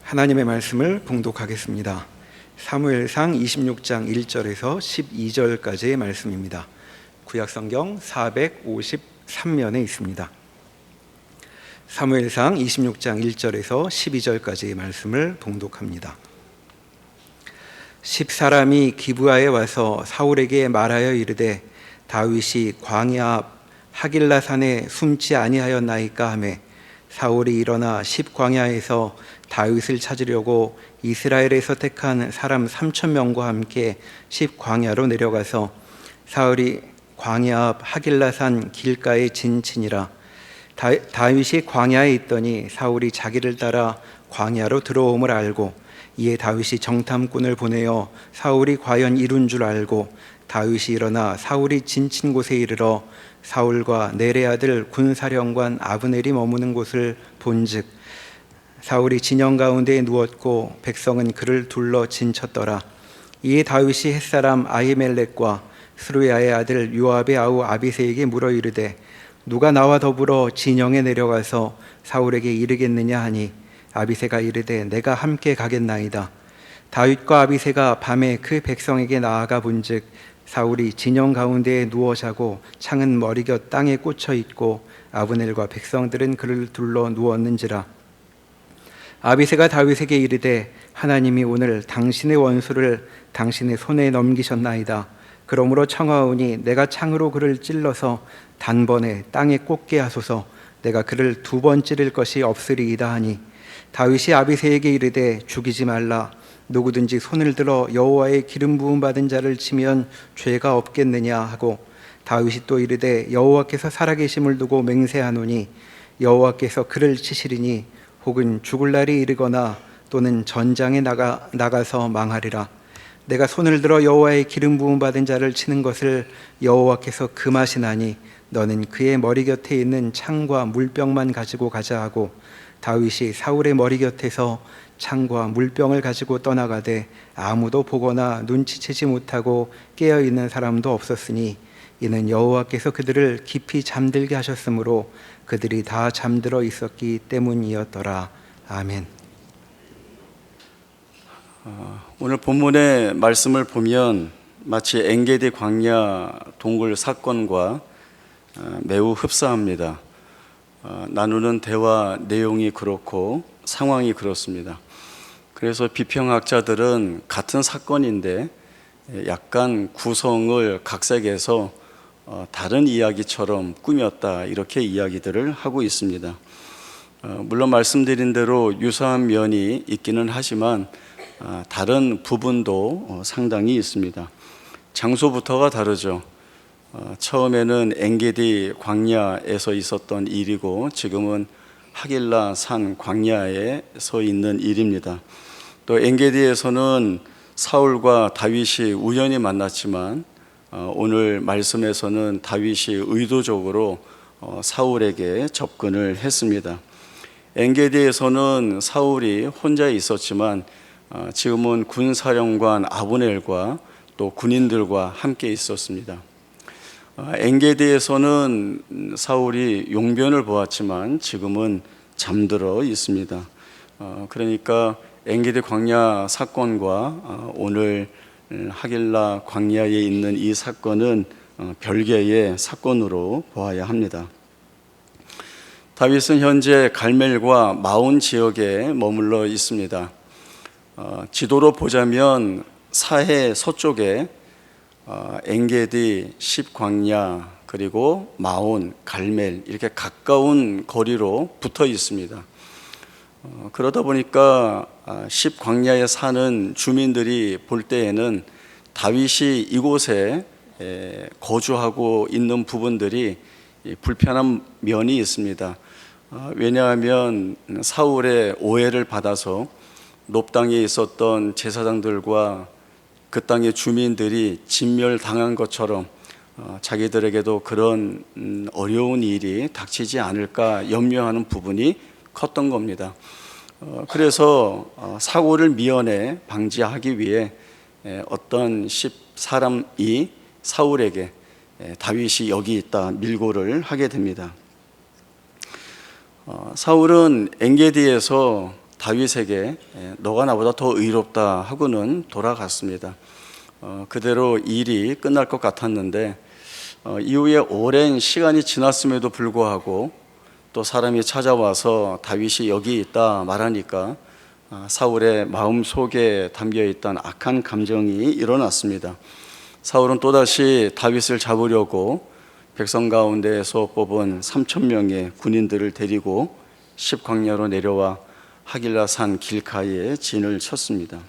하나님의 말씀을 봉독하겠습니다. 사무엘상 26장 1절에서 12절까지의 말씀입니다. 구약성경 453면에 있습니다. 사무엘상 26장 1절에서 12절까지의 말씀을 봉독합니다. 10사람이 기브아에 와서 사울에게 말하여 이르되 다윗이 광야 앞 하길라 산에 숨지 아니하였나이까 하매 사울이 일어나 10광야에서 다윗을 찾으려고 이스라엘에서 택한 사람 3,000명과 함께 10광야로 내려가서 사울이 광야 앞 하길라산 길가에 진치니라. 다윗이 광야에 있더니 사울이 자기를 따라 광야로 들어옴을 알고 이에 다윗이 정탐꾼을 보내어 사울이 과연 이룬 줄 알고 다윗이 일어나 사울이 진친 곳에 이르러 사울과 네레 아들 군사령관 아브넬이 머무는 곳을 본즉 사울이 진영 가운데에 누웠고 백성은 그를 둘러 진쳤더라. 이에 다윗이 햇사람 아히멜렉과 스루야의 아들 요압의 아우 아비새에게 물어 이르되 누가 나와 더불어 진영에 내려가서 사울에게 이르겠느냐 하니 아비새가 이르되 내가 함께 가겠나이다. 다윗과 아비새가 밤에 그 백성에게 나아가 본즉 사울이 진영 가운데에 누워 자고 창은 머리곁 땅에 꽂혀 있고 아브넬과 백성들은 그를 둘러 누웠는지라. 아비새가 다윗에게 이르되 하나님이 오늘 당신의 원수를 당신의 손에 넘기셨나이다. 그러므로 청하오니 내가 창으로 그를 찔러서 단번에 땅에 꽂게 하소서. 내가 그를 2번 찌를 것이 없으리이다 하니 다윗이 아비새에게 이르되 죽이지 말라. 누구든지 손을 들어 여호와의 기름 부음 받은 자를 치면 죄가 없겠느냐 하고 다윗이 또 이르되 여호와께서 살아계심을 두고 맹세하노니 여호와께서 그를 치시리니 혹은 죽을 날이 이르거나 또는 전장에 나가서 망하리라. 내가 손을 들어 여호와의 기름 부음 받은 자를 치는 것을 여호와께서 금하시나니 너는 그의 머리 곁에 있는 창과 물병만 가지고 가자 하고 다윗이 사울의 머리 곁에서 창과 물병을 가지고 떠나가되 아무도 보거나 눈치채지 못하고 깨어있는 사람도 없었으니 이는 여호와께서 그들을 깊이 잠들게 하셨으므로 그들이 다 잠들어 있었기 때문이었더라. 아멘. 오늘 본문의 말씀을 보면 마치 엔게디 광야 동굴 사건과 매우 흡사합니다. 나누는 대화 내용이 그렇고 상황이 그렇습니다. 그래서 비평학자들은 같은 사건인데 약간 구성을 각색해서 다른 이야기처럼 꾸몄다 이렇게 이야기들을 하고 있습니다. 물론 말씀드린 대로 유사한 면이 있기는 하지만 다른 부분도 상당히 있습니다. 장소부터가 다르죠. 처음에는 엔게디 광야에서 있었던 일이고 지금은 하길라 산 광야에 서 있는 일입니다. 또 엔게디에서는 사울과 다윗이 우연히 만났지만 오늘 말씀에서는 다윗이 의도적으로 사울에게 접근을 했습니다. 엔게디에서는 사울이 혼자 있었지만 지금은 군사령관 아브넬과 또 군인들과 함께 있었습니다. 엔게디에서는 사울이 용변을 보았지만 지금은 잠들어 있습니다. 그러니까 엔게디 광야 사건과 오늘 하길라 광야에 있는 이 사건은 별개의 사건으로 보아야 합니다. 다윗은 현재 갈멜과 마온 지역에 머물러 있습니다. 지도로 보자면 사해 서쪽에 엔게디, 10광야, 그리고 마온, 갈멜 이렇게 가까운 거리로 붙어 있습니다. 그러다 보니까 10광야에 사는 주민들이 볼 때에는 다윗이 이곳에 거주하고 있는 부분들이 불편한 면이 있습니다. 왜냐하면 사울의 오해를 받아서 놉 땅에 있었던 제사장들과 그 땅의 주민들이 진멸당한 것처럼 자기들에게도 그런 어려운 일이 닥치지 않을까 염려하는 부분이 컸던 겁니다. 그래서 사고를 미연에 방지하기 위해 어떤 10사람이 사울에게 다윗이 여기 있다 밀고를 하게 됩니다. 사울은 엔게디에서 다윗에게 너가 나보다 더 의롭다 하고는 돌아갔습니다. 그대로 일이 끝날 것 같았는데 이후에 오랜 시간이 지났음에도 불구하고 또 사람이 찾아와서 다윗이 여기 있다 말하니까 사울의 마음속에 담겨있던 악한 감정이 일어났습니다. 사울은 또다시 다윗을 잡으려고 백성 가운데에서 뽑은 3,000명의 군인들을 데리고 십광야로 내려와 하길라 산 길가에 진을 쳤습니다.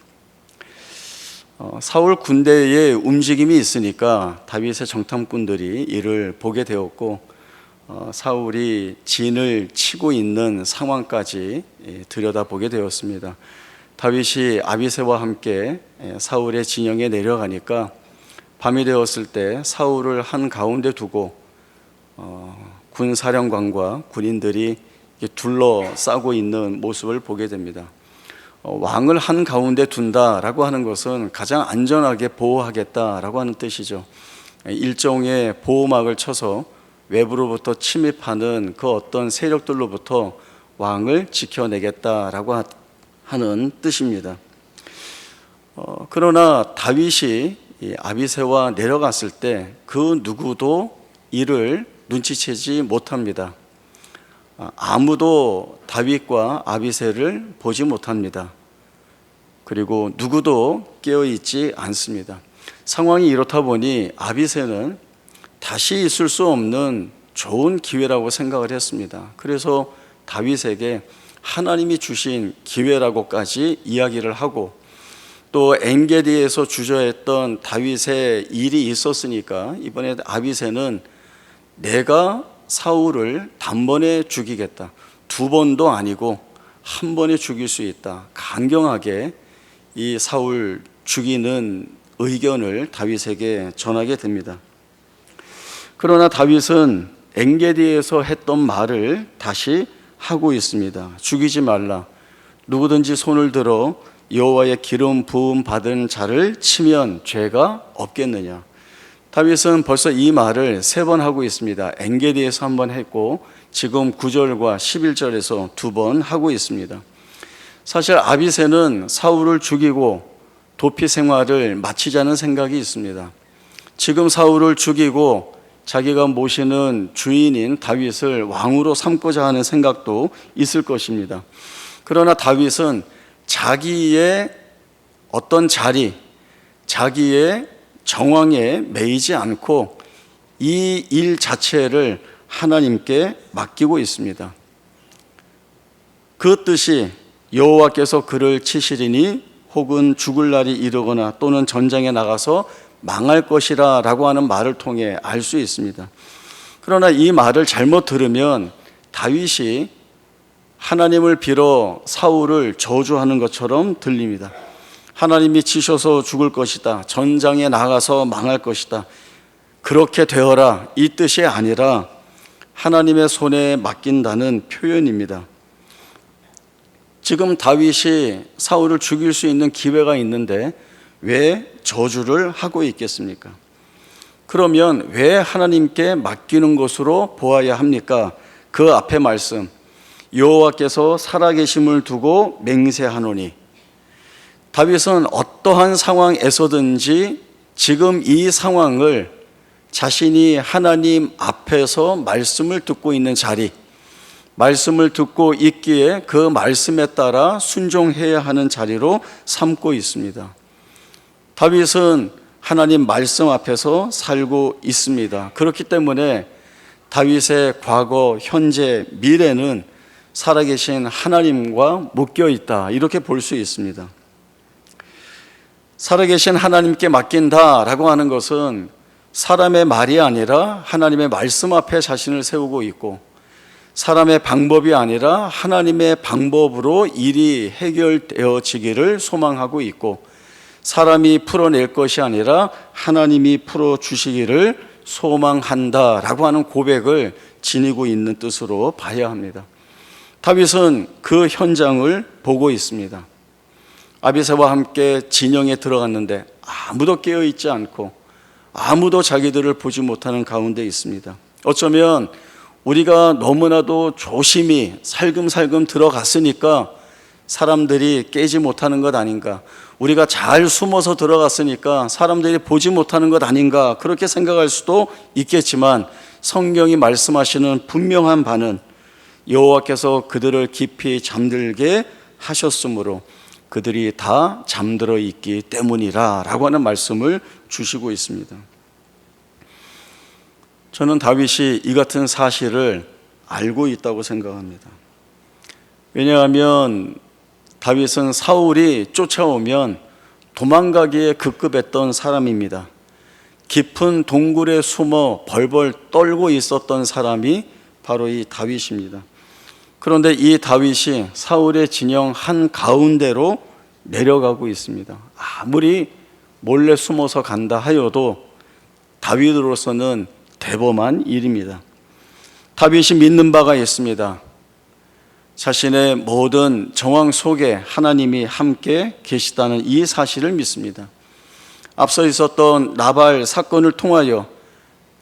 사울 군대에 움직임이 있으니까 다윗의 정탐꾼들이 이를 보게 되었고 사울이 진을 치고 있는 상황까지 들여다보게 되었습니다. 다윗이 아비새와 함께 사울의 진영에 내려가니까 밤이 되었을 때 사울을 한가운데 두고 군사령관과 군인들이 둘러싸고 있는 모습을 보게 됩니다. 왕을 한가운데 둔다라고 하는 것은 가장 안전하게 보호하겠다라고 하는 뜻이죠. 일종의 보호막을 쳐서 외부로부터 침입하는 그 어떤 세력들로부터 왕을 지켜내겠다라고 하는 뜻입니다. 그러나 다윗이 아비새와 내려갔을 때 그 누구도 이를 눈치채지 못합니다. 아무도 다윗과 아비새를 보지 못합니다. 그리고 누구도 깨어있지 않습니다. 상황이 이렇다 보니 아비새는 다시 있을 수 없는 좋은 기회라고 생각을 했습니다. 그래서 다윗에게 하나님이 주신 기회라고까지 이야기를 하고 또 엔게디에서 주저했던 다윗의 일이 있었으니까 이번에 아비새는 내가 사울을 단번에 죽이겠다. 2번도 아니고 한 번에 죽일 수 있다. 강경하게 이 사울 죽이는 의견을 다윗에게 전하게 됩니다. 그러나 다윗은 엔게디에서 했던 말을 다시 하고 있습니다. 죽이지 말라. 누구든지 손을 들어 여호와의 기름 부음 받은 자를 치면 죄가 없겠느냐. 다윗은 벌써 이 말을 3번 하고 있습니다. 엔게디에서 1번 했고 지금 9절과 11절에서 2번 하고 있습니다. 사실 아비새는 사울을 죽이고 도피 생활을 마치자는 생각이 있습니다. 지금 사울을 죽이고 자기가 모시는 주인인 다윗을 왕으로 삼고자 하는 생각도 있을 것입니다. 그러나 다윗은 자기의 어떤 자리, 자기의 정황에 매이지 않고 이 일 자체를 하나님께 맡기고 있습니다. 그 뜻이 여호와께서 그를 치시리니 혹은 죽을 날이 이르거나 또는 전장에 나가서 망할 것이라 라고 하는 말을 통해 알 수 있습니다. 그러나 이 말을 잘못 들으면 다윗이 하나님을 빌어 사울을 저주하는 것처럼 들립니다. 하나님이 치셔서 죽을 것이다. 전장에 나가서 망할 것이다. 그렇게 되어라. 이 뜻이 아니라 하나님의 손에 맡긴다는 표현입니다. 지금 다윗이 사울을 죽일 수 있는 기회가 있는데 왜 저주를 하고 있겠습니까? 그러면 왜 하나님께 맡기는 것으로 보아야 합니까? 그 앞에 말씀, 여호와께서 살아계심을 두고 맹세하노니. 다윗은 어떠한 상황에서든지 지금 이 상황을 자신이 하나님 앞에서 말씀을 듣고 있는 자리, 말씀을 듣고 있기에 그 말씀에 따라 순종해야 하는 자리로 삼고 있습니다. 다윗은 하나님 말씀 앞에서 살고 있습니다. 그렇기 때문에 다윗의 과거, 현재, 미래는 살아계신 하나님과 묶여 있다. 이렇게 볼 수 있습니다. 살아계신 하나님께 맡긴다라고 하는 것은 사람의 말이 아니라 하나님의 말씀 앞에 자신을 세우고 있고, 사람의 방법이 아니라 하나님의 방법으로 일이 해결되어지기를 소망하고 있고, 사람이 풀어낼 것이 아니라 하나님이 풀어주시기를 소망한다라고 하는 고백을 지니고 있는 뜻으로 봐야 합니다. 다윗은 그 현장을 보고 있습니다. 아비새와 함께 진영에 들어갔는데 아무도 깨어있지 않고 아무도 자기들을 보지 못하는 가운데 있습니다. 어쩌면 우리가 너무나도 조심히 살금살금 들어갔으니까 사람들이 깨지 못하는 것 아닌가, 우리가 잘 숨어서 들어갔으니까 사람들이 보지 못하는 것 아닌가, 그렇게 생각할 수도 있겠지만 성경이 말씀하시는 분명한 바는 여호와께서 그들을 깊이 잠들게 하셨으므로 그들이 다 잠들어 있기 때문이라 라고 하는 말씀을 주시고 있습니다. 저는 다윗이 이 같은 사실을 알고 있다고 생각합니다. 왜냐하면 다윗은 사울이 쫓아오면 도망가기에 급급했던 사람입니다. 깊은 동굴에 숨어 벌벌 떨고 있었던 사람이 바로 이 다윗입니다. 그런데 이 다윗이 사울의 진영 한가운데로 내려가고 있습니다. 아무리 몰래 숨어서 간다 하여도 다윗으로서는 대범한 일입니다. 다윗이 믿는 바가 있습니다. 자신의 모든 정황 속에 하나님이 함께 계시다는 이 사실을 믿습니다. 앞서 있었던 나발 사건을 통하여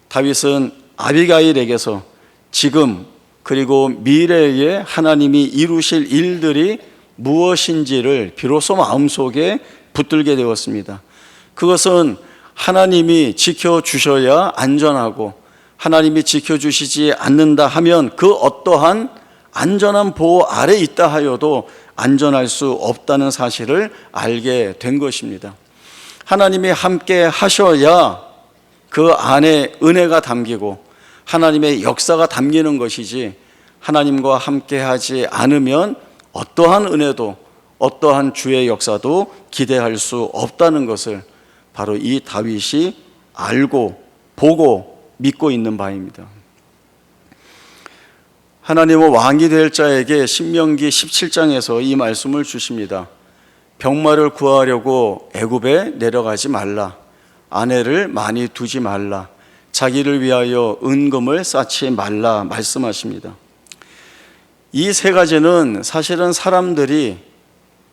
다윗은 아비가일에게서 지금 그리고 미래에 하나님이 이루실 일들이 무엇인지를 비로소 마음속에 붙들게 되었습니다. 그것은 하나님이 지켜주셔야 안전하고, 하나님이 지켜주시지 않는다 하면 그 어떠한 안전한 보호 아래 있다 하여도 안전할 수 없다는 사실을 알게 된 것입니다. 하나님이 함께 하셔야 그 안에 은혜가 담기고 하나님의 역사가 담기는 것이지, 하나님과 함께 하지 않으면 어떠한 은혜도 어떠한 주의 역사도 기대할 수 없다는 것을 바로 이 다윗이 알고 보고 믿고 있는 바입니다. 하나님은 왕이 될 자에게 신명기 17장에서 이 말씀을 주십니다. 병마를 구하려고 애굽에 내려가지 말라. 아내를 많이 두지 말라. 자기를 위하여 은금을 쌓지 말라 말씀하십니다. 이 세 가지는 사실은 사람들이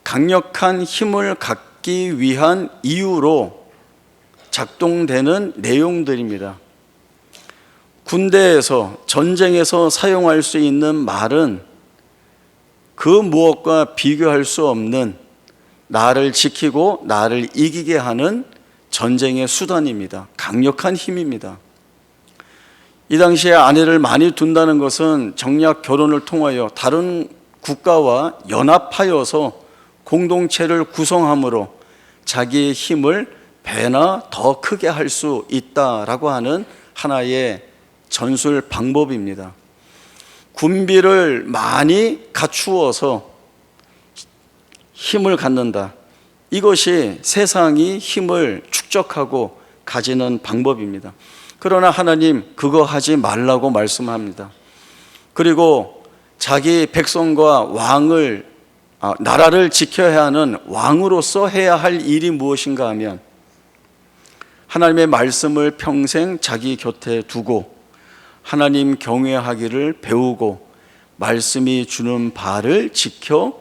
강력한 힘을 갖기 위한 이유로 작동되는 내용들입니다. 군대에서, 전쟁에서 사용할 수 있는 말은 그 무엇과 비교할 수 없는, 나를 지키고 나를 이기게 하는 전쟁의 수단입니다. 강력한 힘입니다. 이 당시에 아내를 많이 둔다는 것은 정략 결혼을 통하여 다른 국가와 연합하여서 공동체를 구성함으로 자기의 힘을 배나 더 크게 할 수 있다라고 하는 하나의 전술 방법입니다. 군비를 많이 갖추어서 힘을 갖는다. 이것이 세상이 힘을 축적하고 가지는 방법입니다. 그러나 하나님 그거 하지 말라고 말씀합니다. 그리고 자기 백성과 왕을, 나라를 지켜야 하는 왕으로서 해야 할 일이 무엇인가 하면 하나님의 말씀을 평생 자기 곁에 두고 하나님 경외하기를 배우고 말씀이 주는 바를 지켜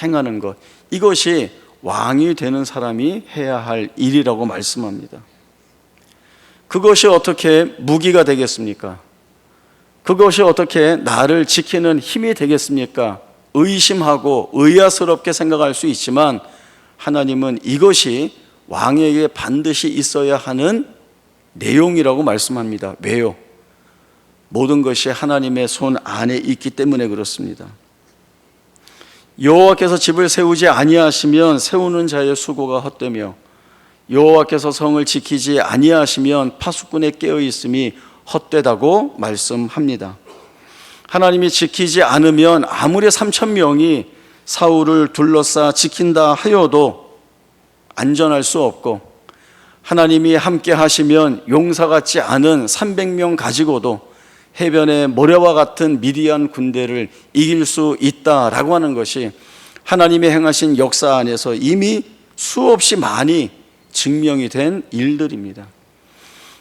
행하는 것, 이것이 왕이 되는 사람이 해야 할 일이라고 말씀합니다. 그것이 어떻게 무기가 되겠습니까? 그것이 어떻게 나를 지키는 힘이 되겠습니까? 의심하고 의아스럽게 생각할 수 있지만 하나님은 이것이 왕에게 반드시 있어야 하는 내용이라고 말씀합니다. 왜요? 모든 것이 하나님의 손 안에 있기 때문에 그렇습니다. 여호와께서 집을 세우지 아니하시면 세우는 자의 수고가 헛되며 여호와께서 성을 지키지 아니하시면 파수꾼의 깨어 있음이 헛되다고 말씀합니다. 하나님이 지키지 않으면 아무리 3,000명이 사울을 둘러싸 지킨다 하여도 안전할 수 없고, 하나님이 함께 하시면 용사 같지 않은 300명 가지고도 해변의 모래와 같은 미디안 군대를 이길 수 있다라고 하는 것이 하나님의 행하신 역사 안에서 이미 수없이 많이 증명이 된 일들입니다.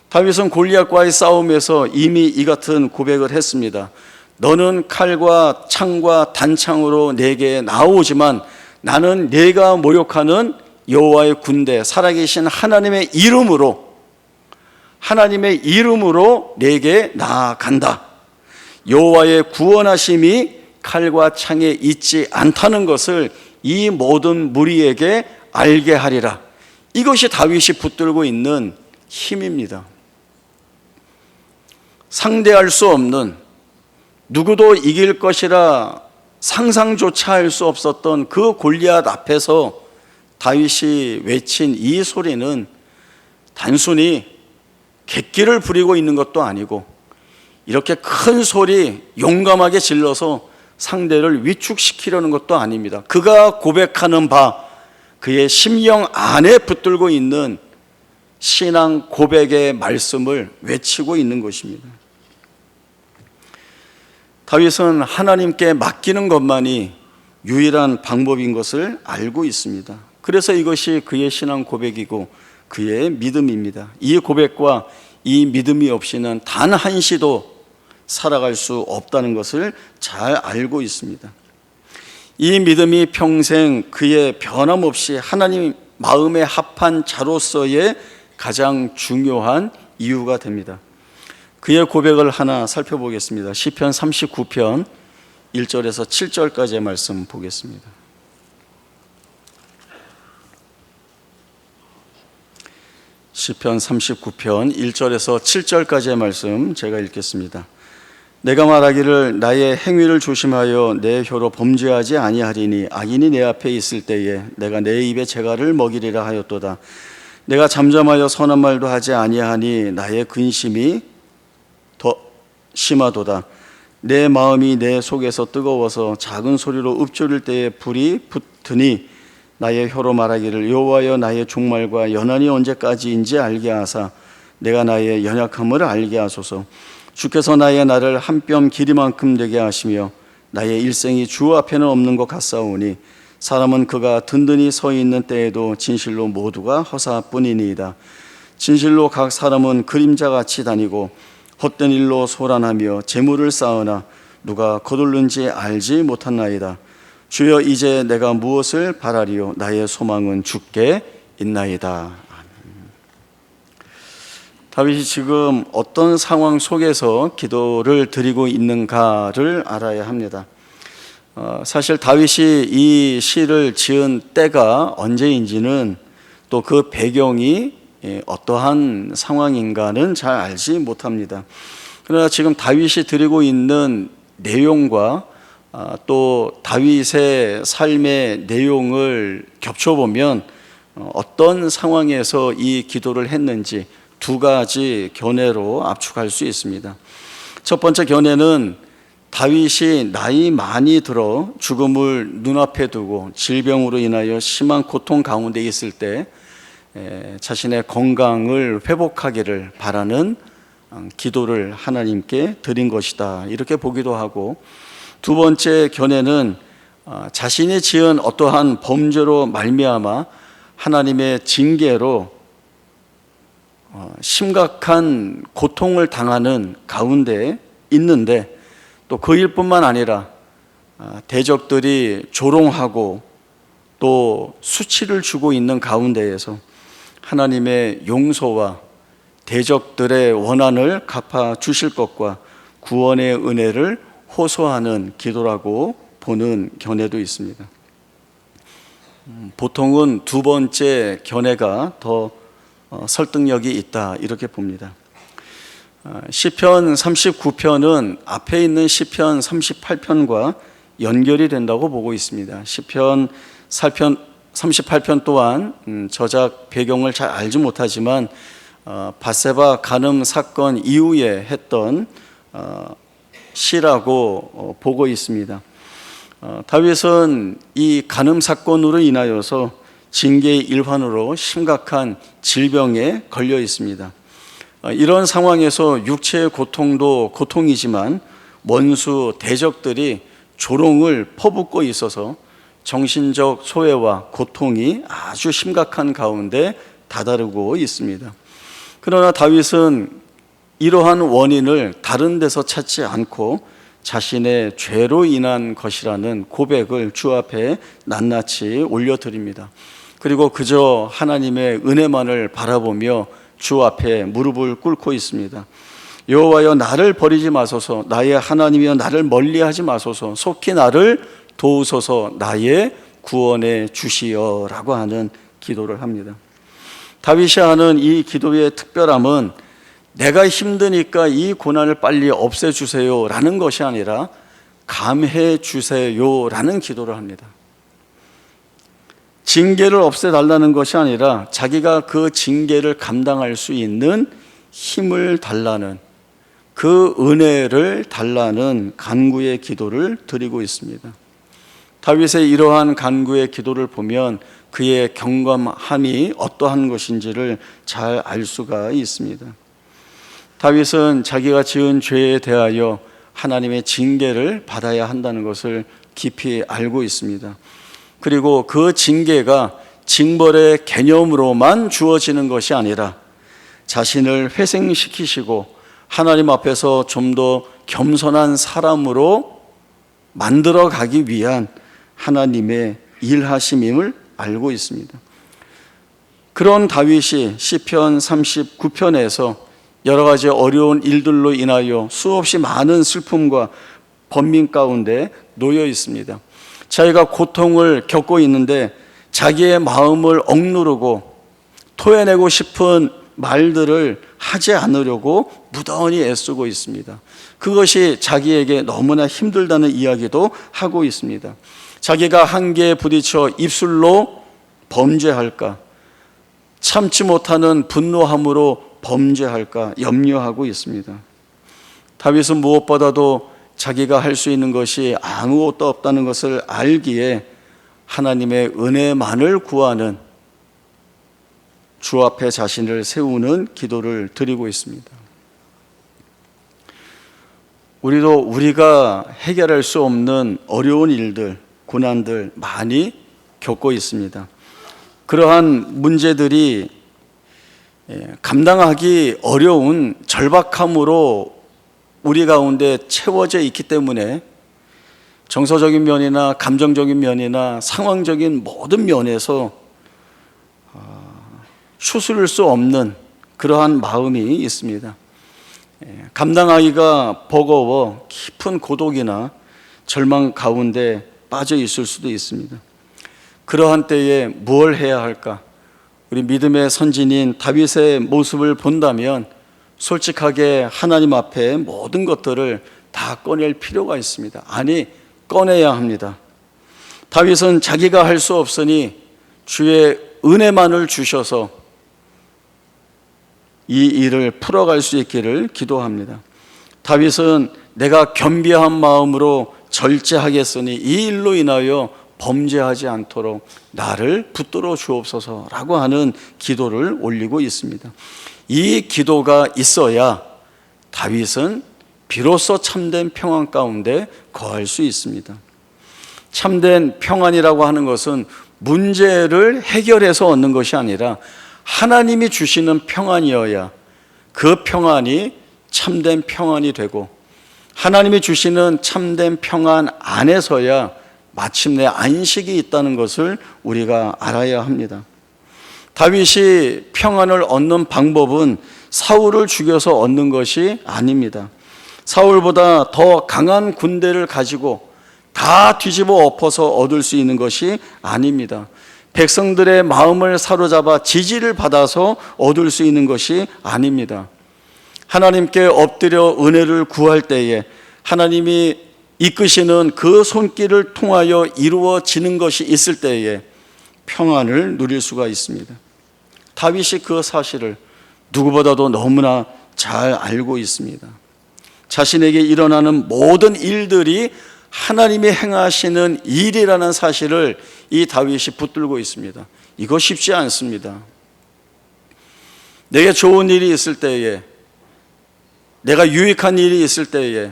다윗은 골리앗과의 싸움에서 이미 이 같은 고백을 했습니다. 너는 칼과 창과 단창으로 내게 나오지만 나는 내가 모욕하는 여호와의 군대, 살아계신 하나님의 이름으로 내게 나아간다. 여호와의 구원하심이 칼과 창에 있지 않다는 것을 이 모든 무리에게 알게 하리라. 이것이 다윗이 붙들고 있는 힘입니다. 상대할 수 없는, 누구도 이길 것이라 상상조차 할 수 없었던 그 골리앗 앞에서 다윗이 외친 이 소리는 단순히 객기를 부리고 있는 것도 아니고 이렇게 큰 소리 용감하게 질러서 상대를 위축시키려는 것도 아닙니다. 그가 고백하는 바, 그의 심령 안에 붙들고 있는 신앙 고백의 말씀을 외치고 있는 것입니다. 다윗은 하나님께 맡기는 것만이 유일한 방법인 것을 알고 있습니다. 그래서 이것이 그의 신앙 고백이고 그의 믿음입니다. 이 고백과 이 믿음이 없이는 단 한시도 살아갈 수 없다는 것을 잘 알고 있습니다. 이 믿음이 평생 그의 변함없이 하나님 마음에 합한 자로서의 가장 중요한 이유가 됩니다. 그의 고백을 하나 살펴보겠습니다. 시편 39편 1절에서 7절까지의 말씀 보겠습니다. 시편 39편 1절에서 7절까지의 말씀 제가 읽겠습니다. 내가 말하기를 나의 행위를 조심하여 내 혀로 범죄하지 아니하리니 악인이 내 앞에 있을 때에 내가 내 입에 재갈을 먹이리라 하였도다. 내가 잠잠하여 선한 말도 하지 아니하니 나의 근심이 더 심하도다. 내 마음이 내 속에서 뜨거워서 작은 소리로 읊조릴 때에 불이 붙으니 나의 혀로 말하기를 여호와여 나의 종말과 연한이 언제까지인지 알게 하사 내가 나의 연약함을 알게 하소서. 주께서 나의 날을 한 뼘 길이만큼 되게 하시며 나의 일생이 주 앞에는 없는 것 같사오니 사람은 그가 든든히 서 있는 때에도 진실로 모두가 허사뿐이니이다. 진실로 각 사람은 그림자같이 다니고 헛된 일로 소란하며 재물을 쌓으나 누가 거둘는지 알지 못한나이다. 주여 이제 내가 무엇을 바라리요 나의 소망은 주께 있나이다. 다윗이 지금 어떤 상황 속에서 기도를 드리고 있는가를 알아야 합니다. 사실 다윗이 이 시를 지은 때가 언제인지는 또 그 배경이 어떠한 상황인가는 잘 알지 못합니다. 그러나 지금 다윗이 드리고 있는 내용과 또 다윗의 삶의 내용을 겹쳐보면 어떤 상황에서 이 기도를 했는지 두 가지 견해로 압축할 수 있습니다. 첫 번째 견해는 다윗이 나이 많이 들어 죽음을 눈앞에 두고 질병으로 인하여 심한 고통 가운데 있을 때 자신의 건강을 회복하기를 바라는 기도를 하나님께 드린 것이다, 이렇게 보기도 하고, 두 번째 견해는 자신이 지은 어떠한 범죄로 말미암아 하나님의 징계로 심각한 고통을 당하는 가운데 있는데 또 그 일뿐만 아니라 대적들이 조롱하고 또 수치를 주고 있는 가운데에서 하나님의 용서와 대적들의 원한을 갚아 주실 것과 구원의 은혜를 호소하는 기도라고 보는 견해도 있습니다. 보통은 두 번째 견해가 더 설득력이 있다, 이렇게 봅니다. 시편 39편은 앞에 있는 시편 38편과 연결이 된다고 보고 있습니다. 시편 38편 또한 저작 배경을 잘 알지 못하지만 밧세바 간음 사건 이후에 했던 시라고 보고 있습니다. 다윗은 이 간음 사건으로 인하여서 징계의 일환으로 심각한 질병에 걸려 있습니다. 이런 상황에서 육체의 고통도 고통이지만 원수 대적들이 조롱을 퍼붓고 있어서 정신적 소외와 고통이 아주 심각한 가운데 다다르고 있습니다. 그러나 다윗은 이러한 원인을 다른 데서 찾지 않고 자신의 죄로 인한 것이라는 고백을 주 앞에 낱낱이 올려드립니다. 그리고 그저 하나님의 은혜만을 바라보며 주 앞에 무릎을 꿇고 있습니다. 여호와여 나를 버리지 마소서, 나의 하나님이여 나를 멀리하지 마소서, 속히 나를 도우소서, 나의 구원해 주시어라고 하는 기도를 합니다. 다윗이 하는 이 기도의 특별함은 내가 힘드니까 이 고난을 빨리 없애주세요 라는 것이 아니라 감해 주세요 라는 기도를 합니다. 징계를 없애달라는 것이 아니라 자기가 그 징계를 감당할 수 있는 힘을 달라는, 그 은혜를 달라는 간구의 기도를 드리고 있습니다. 다윗의 이러한 간구의 기도를 보면 그의 경건함이 어떠한 것인지를 잘 알 수가 있습니다. 다윗은 자기가 지은 죄에 대하여 하나님의 징계를 받아야 한다는 것을 깊이 알고 있습니다. 그리고 그 징계가 징벌의 개념으로만 주어지는 것이 아니라 자신을 회생시키시고 하나님 앞에서 좀 더 겸손한 사람으로 만들어 가기 위한 하나님의 일하심임을 알고 있습니다. 그런 다윗이 시편 39편에서 여러 가지 어려운 일들로 인하여 수없이 많은 슬픔과 번민 가운데 놓여 있습니다. 자기가 고통을 겪고 있는데 자기의 마음을 억누르고 토해내고 싶은 말들을 하지 않으려고 무던히 애쓰고 있습니다. 그것이 자기에게 너무나 힘들다는 이야기도 하고 있습니다. 자기가 한계에 부딪혀 입술로 범죄할까, 참지 못하는 분노함으로 범죄할까 염려하고 있습니다. 다윗은 무엇보다도 자기가 할 수 있는 것이 아무것도 없다는 것을 알기에 하나님의 은혜만을 구하는, 주 앞에 자신을 세우는 기도를 드리고 있습니다. 우리도 우리가 해결할 수 없는 어려운 일들, 고난들 많이 겪고 있습니다. 그러한 문제들이 감당하기 어려운 절박함으로 우리 가운데 채워져 있기 때문에 정서적인 면이나 감정적인 면이나 상황적인 모든 면에서 추스릴 수 없는 그러한 마음이 있습니다. 감당하기가 버거워 깊은 고독이나 절망 가운데 빠져 있을 수도 있습니다. 그러한 때에 무엇을 해야 할까? 우리 믿음의 선진인 다윗의 모습을 본다면 솔직하게 하나님 앞에 모든 것들을 다 꺼낼 필요가 있습니다. 아니, 꺼내야 합니다. 다윗은 자기가 할 수 없으니 주의 은혜만을 주셔서 이 일을 풀어갈 수 있기를 기도합니다. 다윗은 내가 겸비한 마음으로 절제하겠으니 이 일로 인하여 범죄하지 않도록 나를 붙들어 주옵소서라고 하는 기도를 올리고 있습니다. 이 기도가 있어야 다윗은 비로소 참된 평안 가운데 거할 수 있습니다. 참된 평안이라고 하는 것은 문제를 해결해서 얻는 것이 아니라 하나님이 주시는 평안이어야 그 평안이 참된 평안이 되고 하나님이 주시는 참된 평안 안에서야 마침내 안식이 있다는 것을 우리가 알아야 합니다. 다윗이 평안을 얻는 방법은 사울을 죽여서 얻는 것이 아닙니다. 사울보다 더 강한 군대를 가지고 다 뒤집어 엎어서 얻을 수 있는 것이 아닙니다. 백성들의 마음을 사로잡아 지지를 받아서 얻을 수 있는 것이 아닙니다. 하나님께 엎드려 은혜를 구할 때에 하나님이 이끄시는 그 손길을 통하여 이루어지는 것이 있을 때에 평안을 누릴 수가 있습니다. 다윗이 그 사실을 누구보다도 너무나 잘 알고 있습니다. 자신에게 일어나는 모든 일들이 하나님이 행하시는 일이라는 사실을 이 다윗이 붙들고 있습니다. 이거 쉽지 않습니다. 내게 좋은 일이 있을 때에, 내가 유익한 일이 있을 때에,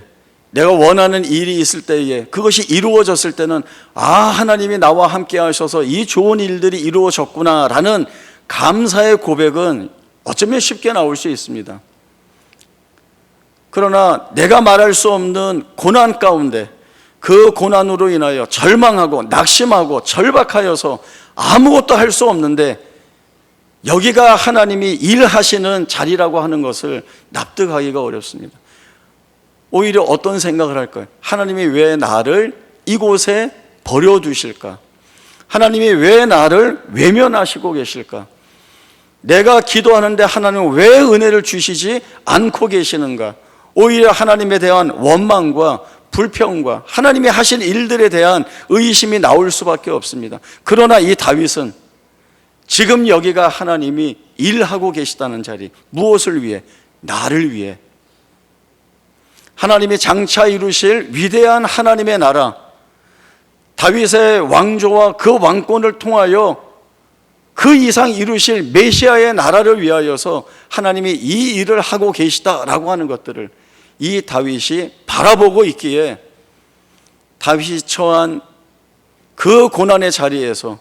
내가 원하는 일이 있을 때에, 그것이 이루어졌을 때는 하나님이 나와 함께 하셔서 이 좋은 일들이 이루어졌구나라는 감사의 고백은 어쩌면 쉽게 나올 수 있습니다. 그러나 내가 말할 수 없는 고난 가운데 그 고난으로 인하여 절망하고 낙심하고 절박하여서 아무것도 할 수 없는데 여기가 하나님이 일하시는 자리라고 하는 것을 납득하기가 어렵습니다. 오히려 어떤 생각을 할까요? 하나님이 왜 나를 이곳에 버려두실까? 하나님이 왜 나를 외면하시고 계실까? 내가 기도하는데 하나님은 왜 은혜를 주시지 않고 계시는가? 오히려 하나님에 대한 원망과 불평과 하나님이 하신 일들에 대한 의심이 나올 수밖에 없습니다. 그러나 이 다윗은 지금 여기가 하나님이 일하고 계시다는 자리, 무엇을 위해? 나를 위해. 하나님이 장차 이루실 위대한 하나님의 나라, 다윗의 왕조와 그 왕권을 통하여 그 이상 이루실 메시아의 나라를 위하여서 하나님이 이 일을 하고 계시다라고 하는 것들을 이 다윗이 바라보고 있기에 다윗이 처한 그 고난의 자리에서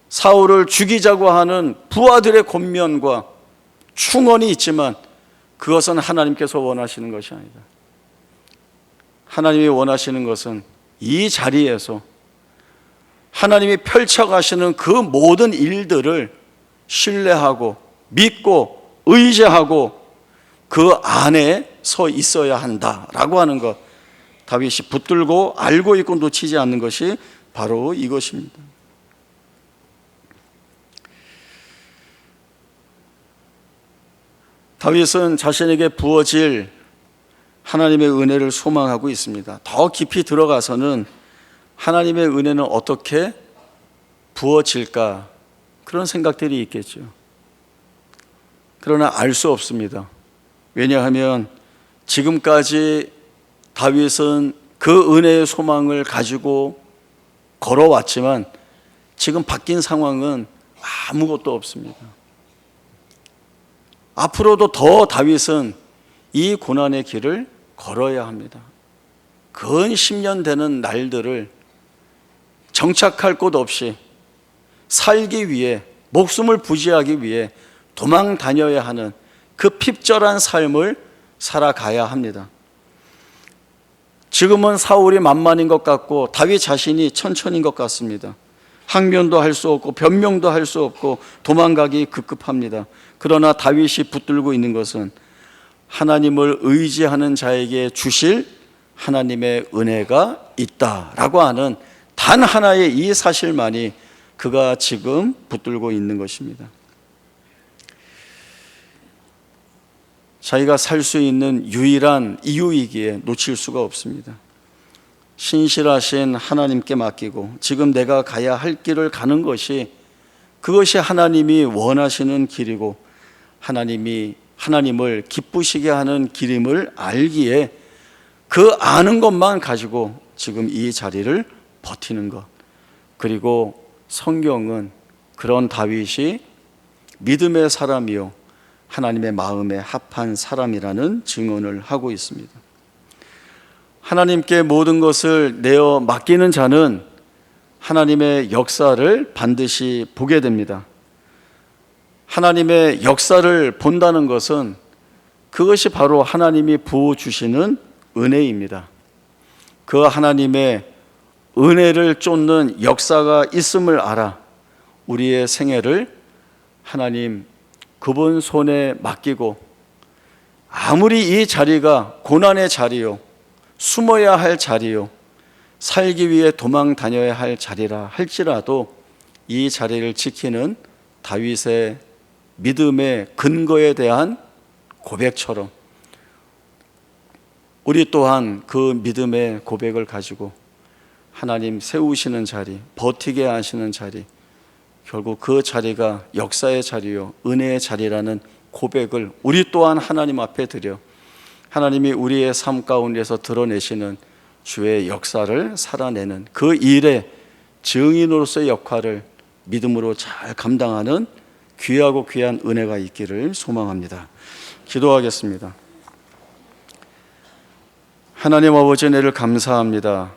사울을 죽이자고 하는 부하들의 권면과 충언이 있지만 그것은 하나님께서 원하시는 것이 아니다. 하나님이 원하시는 것은 이 자리에서 하나님이 펼쳐가시는 그 모든 일들을 신뢰하고 믿고 의지하고 그 안에 서 있어야 한다라고 하는 것, 다윗이 붙들고 알고 있고 놓치지 않는 것이 바로 이것입니다. 다윗은 자신에게 부어질 하나님의 은혜를 소망하고 있습니다. 더 깊이 들어가서는 하나님의 은혜는 어떻게 부어질까, 그런 생각들이 있겠죠. 그러나 알 수 없습니다. 왜냐하면 지금까지 다윗은 그 은혜의 소망을 가지고 걸어왔지만 지금 바뀐 상황은 아무것도 없습니다. 앞으로도 더 다윗은 이 고난의 길을 걸어야 합니다. 근 10년 되는 날들을 정착할 곳 없이 살기 위해, 목숨을 부지하기 위해 도망 다녀야 하는 그 핍절한 삶을 살아가야 합니다. 지금은 사울이 만만인 것 같고 다윗 자신이 천천인 것 같습니다. 항변도 할 수 없고 변명도 할 수 없고 도망가기 급급합니다. 그러나 다윗이 붙들고 있는 것은 하나님을 의지하는 자에게 주실 하나님의 은혜가 있다라고 하는 단 하나의 이 사실만이 그가 지금 붙들고 있는 것입니다. 자기가 살 수 있는 유일한 이유이기에 놓칠 수가 없습니다. 신실하신 하나님께 맡기고 지금 내가 가야 할 길을 가는 것이, 그것이 하나님이 원하시는 길이고 하나님을 기쁘시게 하는 길임을 알기에 그 아는 것만 가지고 지금 이 자리를 버티는 것. 그리고 성경은 그런 다윗이 믿음의 사람이요 하나님의 마음에 합한 사람이라는 증언을 하고 있습니다. 하나님께 모든 것을 내어 맡기는 자는 하나님의 역사를 반드시 보게 됩니다. 하나님의 역사를 본다는 것은 그것이 바로 하나님이 부어주시는 은혜입니다. 그 하나님의 은혜를 쫓는 역사가 있음을 알아 우리의 생애를 하나님 그분 손에 맡기고, 아무리 이 자리가 고난의 자리요 숨어야 할 자리요 살기 위해 도망 다녀야 할 자리라 할지라도 이 자리를 지키는 다윗의 믿음의 근거에 대한 고백처럼 우리 또한 그 믿음의 고백을 가지고 하나님 세우시는 자리, 버티게 하시는 자리, 결국 그 자리가 역사의 자리요 은혜의 자리라는 고백을 우리 또한 하나님 앞에 드려 하나님이 우리의 삶 가운데서 드러내시는 주의 역사를 살아내는 그 일의 증인으로서의 역할을 믿음으로 잘 감당하는 귀하고 귀한 은혜가 있기를 소망합니다. 기도하겠습니다. 하나님 아버지, 은혜를 감사합니다.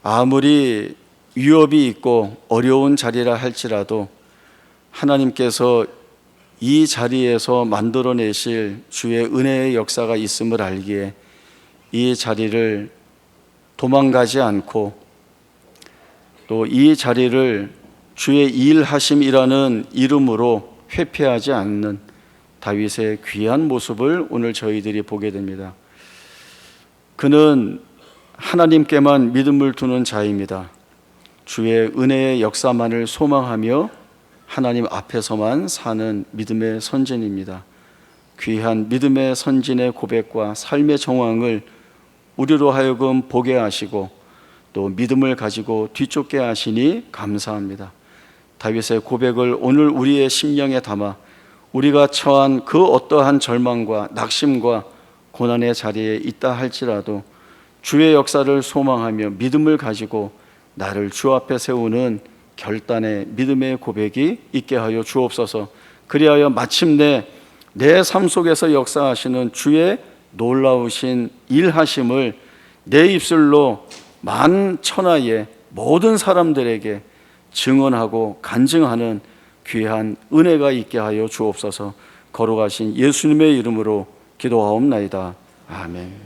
아무리 위협이 있고 어려운 자리라 할지라도 하나님께서 이 자리에서 만들어내실 주의 은혜의 역사가 있음을 알기에 이 자리를 도망가지 않고 또 이 자리를 주의 일하심이라는 이름으로 회피하지 않는 다윗의 귀한 모습을 오늘 저희들이 보게 됩니다. 그는 하나님께만 믿음을 두는 자입니다. 주의 은혜의 역사만을 소망하며 하나님 앞에서만 사는 믿음의 선진입니다. 귀한 믿음의 선진의 고백과 삶의 정황을 우리로 하여금 보게 하시고 또 믿음을 가지고 뒤쫓게 하시니 감사합니다. 다윗의 고백을 오늘 우리의 심령에 담아 우리가 처한 그 어떠한 절망과 낙심과 고난의 자리에 있다 할지라도 주의 역사를 소망하며 믿음을 가지고 나를 주 앞에 세우는 결단의 믿음의 고백이 있게 하여 주옵소서. 그리하여 마침내 내 삶 속에서 역사하시는 주의 놀라우신 일하심을 내 입술로 만천하의 모든 사람들에게 증언하고 간증하는 귀한 은혜가 있게 하여 주옵소서. 거룩하신 예수님의 이름으로 기도하옵나이다. 아멘.